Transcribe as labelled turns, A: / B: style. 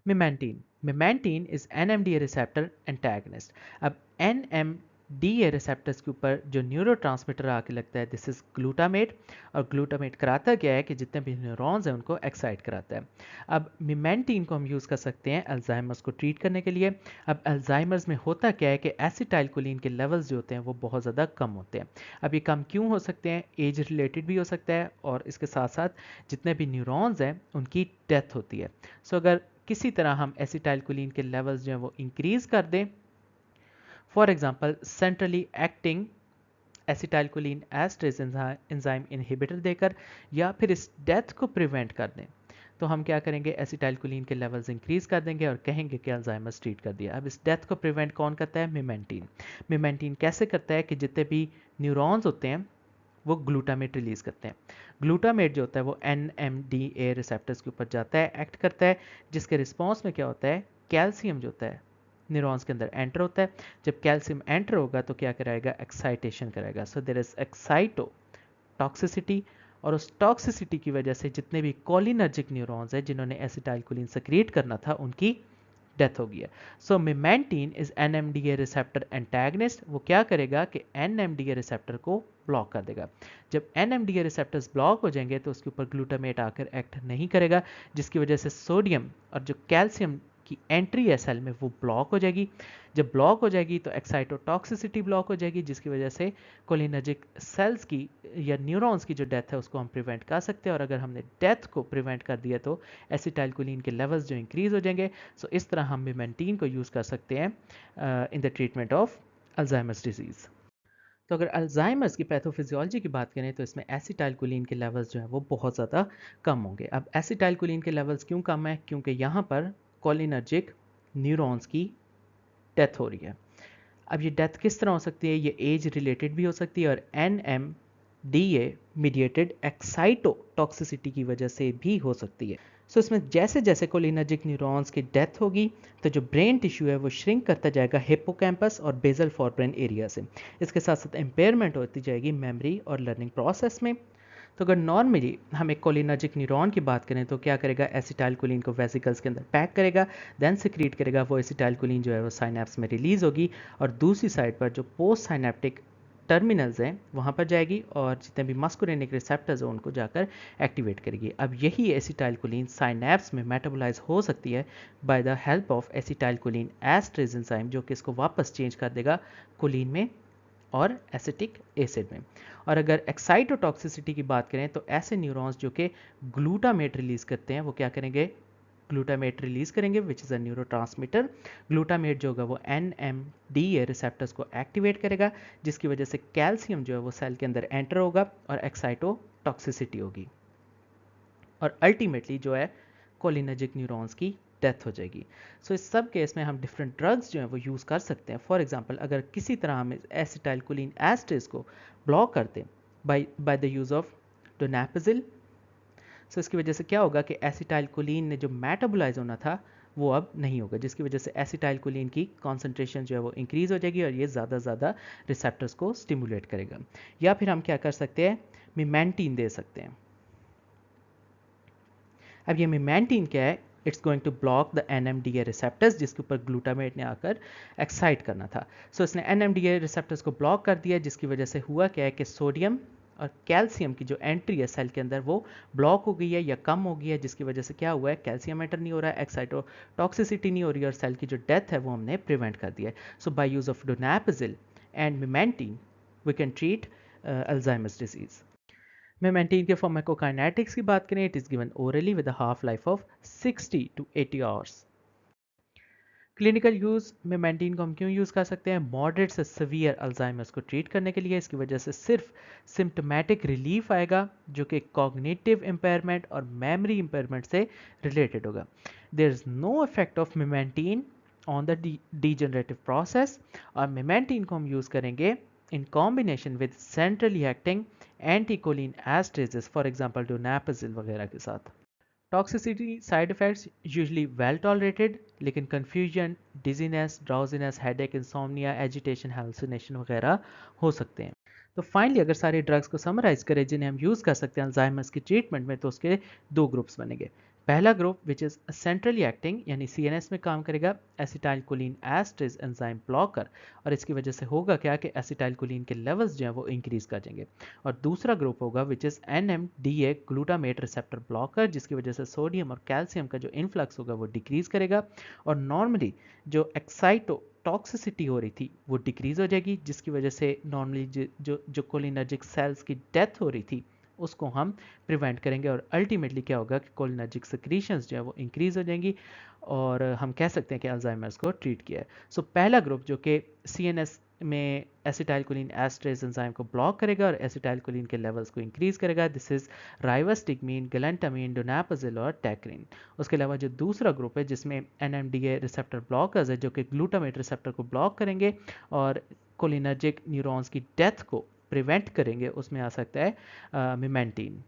A: मिमेंटीन is NMDA receptor antagonist. अब NMDA receptors के ऊपर जो न्यूरोट्रांसमीटर आके लगता है दिस इज ग्लूटामेट, और ग्लूटामेट कराता क्या है कि जितने भी न्यूरॉन्स हैं उनको एक्साइट कराता है। अब मिमेंटीन को हम यूज़ कर सकते हैं अल्जाइमर्स को ट्रीट करने के लिए। अब अल्जाइमर्स में होता क्या है कि एसिटाइलकोलिन के लेवल्स जो होते हैं वो बहुत ज़्यादा कम होते हैं। अब ये कम क्यों हो सकते हैं? एज रिलेटेड भी हो सकता है, और इसके साथ साथ जितने भी न्यूरॉन्स हैं उनकी डेथ होती है। सो अगर किसी तरह हम एसिटाइलकोलिन के लेवल्स जो हैं वो इंक्रीज कर दें, for example centrally acting acetylcholine esterase enzyme inhibitor देकर, या फिर इस डेथ को प्रिवेंट कर दें, तो हम क्या करेंगे? एसिटाइलकोलिन के लेवल्स इंक्रीज कर देंगे और कहेंगे कि अल्जाइमर्स ट्रीट कर दिया। अब इस डेथ को प्रिवेंट कौन करता है? मिमेंटीन। मिमेंटीन कैसे करता है कि जितने भी न्यूरॉन्स होते हैं वो ग्लूटामेट रिलीज करते हैं। ग्लूटामेट जो होता है वो NMDA रिसेप्टर्स के ऊपर जाता है, एक्ट करता है, जिसके रिस्पॉन्स में क्या होता है? कैल्शियम जो होता है न्यूरॉन्स के अंदर एंटर होता है। जब कैल्शियम एंटर होगा तो क्या कराएगा? एक्साइटेशन कराएगा। सो देयर इज एक्साइटो टॉक्सिसिटी, और उस टॉक्सिसिटी की वजह से जितने भी कोलिनर्जिक न्यूरॉन्स हैं जिन्होंने एसिटाइलकोलिन सेक्रेट करना था उनकी डेथ हो गई है। सो मिमेंटीन इज NMDA रिसेप्टर एंटागनिस्ट। वो क्या करेगा कि NMDA रिसेप्टर को ब्लॉक कर देगा। जब NMDA रिसेप्टर्स ब्लॉक हो जाएंगे तो उसके ऊपर ग्लूटामेट आकर एक्ट नहीं करेगा, जिसकी वजह से सोडियम और जो कैल्शियम की एंट्री है सेल में वो ब्लॉक हो जाएगी। जब ब्लॉक हो जाएगी तो एक्साइटोटॉक्सिसिटी ब्लॉक हो जाएगी, जिसकी वजह से कोलिनर्जिक सेल्स की या न्यूरॉन्स की जो डेथ है उसको हम प्रिवेंट कर सकते हैं। और अगर हमने डेथ को प्रिवेंट कर दिया तो एसिटाइलकोलिन के लेवल्स जो इंक्रीज हो जाएंगे। सो इस तरह हम मिमेंटीन को यूज़ कर सकते हैं in the treatment of Alzheimer's disease. तो अगर अल्जाइमर्स की पैथोफिजियोलॉजी की बात करें तो इसमें एसिटाइलकोलिन के लेवल्स जो हैं वो बहुत ज़्यादा कम होंगे। अब एसिटाइलकोलिन के लेवल्स क्यों कम है? क्योंकि यहाँ पर कोलिनर्जिक न्यूरॉन्स की डेथ हो रही है। अब ये डेथ किस तरह हो सकती है? ये एज रिलेटेड भी हो सकती है, और NMDA मीडिएटेड एक्साइटोटॉक्सिसिटी की वजह से भी हो सकती है। सो इसमें जैसे जैसे कोलिनर्जिक न्यूरॉन्स की डेथ होगी तो जो ब्रेन टिश्यू है वो श्रिंक करता जाएगा हिप्पोकैम्पस और बेसल फोरब्रेन एरिया से। इसके साथ साथ इम्पेयरमेंट होती जाएगी मेमोरी और लर्निंग प्रोसेस में। तो अगर नॉर्मली हम एक कोलिनर्जिक न्यूरॉन की बात करें तो क्या करेगा? एसिटाइलकोलिन को वेसिकल्स के अंदर पैक करेगा, देन सिक्रीट करेगा। वो एसिटाइलकोलिन जो है वो साइनेप्स में रिलीज होगी, और दूसरी साइड पर जो पोस्ट साइनेप्टिक टर्मिनल्स हैं वहाँ पर जाएगी, और जितने भी मस्कुलिनिक रिसेप्टर्स हैं उनको जाकर एक्टिवेट करेगी। अब यही एसिटाइलकोलिन साइनेप्स में मेटाबोलाइज हो सकती है by the help of acetylcholine esterase enzyme, जो कि इसको वापस चेंज कर देगा कोलिन में और एसिटिक एसिड में। और अगर एक्साइटोटॉक्सिसिटी की बात करें तो ऐसे न्यूरॉन्स जो कि ग्लूटामेट रिलीज करते हैं वो क्या करेंगे? ग्लूटामेट रिलीज करेंगे, which is a neurotransmitter. Glutamate जो होगा वो NMDA रिसेप्टर्स को एक्टिवेट करेगा, जिसकी वजह से कैल्शियम जो है वो सेल के अंदर एंटर होगा और एक्साइटोटॉक्सिसिटी होगी, और अल्टीमेटली जो है कोलिनर्जिक न्यूरॉन्स की डेथ हो जाएगी। सो इस सब केस में हम डिफरेंट ड्रग्स जो हैं वो यूज़ कर सकते हैं। फॉर एग्जांपल अगर किसी तरह हम एसिटाइलकोलिन एस्ट्रेज को ब्लॉक करते हैं बाय द यूज़ ऑफ डोनापाजिल, सो इसकी वजह से क्या होगा कि एसिटाइलकोलिन ने जो मेटाबोलाइज होना था वो अब नहीं होगा, जिसकी वजह से एसिटाइलकोलिन की कॉन्सेंट्रेशन जो है वो इंक्रीज हो जाएगी और ये ज़्यादा रिसेप्टर्स को स्टिमुलेट करेगा। या फिर हम क्या कर सकते हैं? मिमेंटीन दे सकते हैं। अब ये मिमेंटीन क्या है? It's going to block the NMDA receptors, जिसके ऊपर ग्लूटामेट ने आकर एक्साइट करना था। सो इसने NMDA रिसेप्टर्स को ब्लॉक कर दिया, जिसकी वजह से हुआ क्या है कि सोडियम और कैल्शियम की जो एंट्री है सेल के अंदर वो ब्लॉक हो गई है या कम हो गई है, जिसकी वजह से क्या हुआ है? कैल्शियम एंटर नहीं हो रहा है, एक्साइटोटॉक्सिसिटी नहीं हो रही है, और सेल की जो डेथ है वो हमने प्रिवेंट कर दिया है। So by use of donepezil and memantine we can treat Alzheimer's disease. Memantine के फार्माकोकाइनेटिक्स की बात करें, it is given orally with half life of 60 to 80 hours. Clinical use memantine को हम क्यों यूज़ कर सकते हैं? मॉडरेट से सीवियर अल्जाइमर्स को ट्रीट करने के लिए। इसकी वजह से सिर्फ सिम्टोमेटिक रिलीफ आएगा जो कि कॉग्निटिव इम्पेयरमेंट और मेमोरी इम्पेयरमेंट से रिलेटेड होगा। There is no effect of memantine on the degenerative process, और मेमेंटीन को हम यूज़ करेंगे in combination with centrally acting anticholine esterases, for example donepezil वगैरह के साथ। Toxicity side effects usually well tolerated, लेकिन confusion, dizziness, drowsiness, headache, insomnia, agitation, hallucination वगैरह हो सकते हैं। तो फाइनली अगर सारे ड्रग्स को समराइज करें जिन्हें हम यूज़ कर सकते हैं अल्जाइमर्स की ट्रीटमेंट में, तो उसके दो ग्रुप्स बनेंगे। पहला group which is centrally acting यानी सीएनएस में काम करेगा, एसिटाइलकोलिन एस्ट्रेज एंजाइम ब्लॉकर, और इसकी वजह से होगा क्या कि एसिटाइलकोलिन के लेवल्स जो हैं वो इंक्रीज कर जाएंगे। और दूसरा ग्रुप होगा which is NMDA glutamate receptor blocker, जिसकी वजह से सोडियम और कैल्शियम का जो इन्फ्लक्स होगा वो डिक्रीज करेगा, और नॉर्मली जो एक्साइटो टॉक्सिसिटी हो रही थी वो डिक्रीज हो जाएगी, जिसकी वजह से नॉर्मली जो कोलिनर्जिक सेल्स की डेथ हो रही थी उसको हम प्रिवेंट करेंगे, और अल्टीमेटली क्या होगा कि कोलिनर्जिक सिक्रीशंस जो है वो इंक्रीज हो जाएंगी, और हम कह सकते हैं कि अल्जाइमर्स को ट्रीट किया है। सो पहला ग्रुप जो कि सीएनएस में एसिटाइलकोलिन एस्ट्रेज एंजाइम को ब्लॉक करेगा और एसिटाइलकोलिन के लेवल्स को इंक्रीज करेगा, दिस इज राइवास्टिगमीन, गैलेंटामीन, डोनापाजिल और टैक्रिन। उसके अलावा जो दूसरा ग्रुप है जिसमें एनएमडीए रिसेप्टर ब्लॉकर्स है जो कि ग्लूटामेट रिसेप्टर को ब्लॉक करेंगे और कोलिनर्जिक न्यूरॉन्स की डेथ को प्रिवेंट करेंगे, उसमें आ सकता है मिमेंटीन।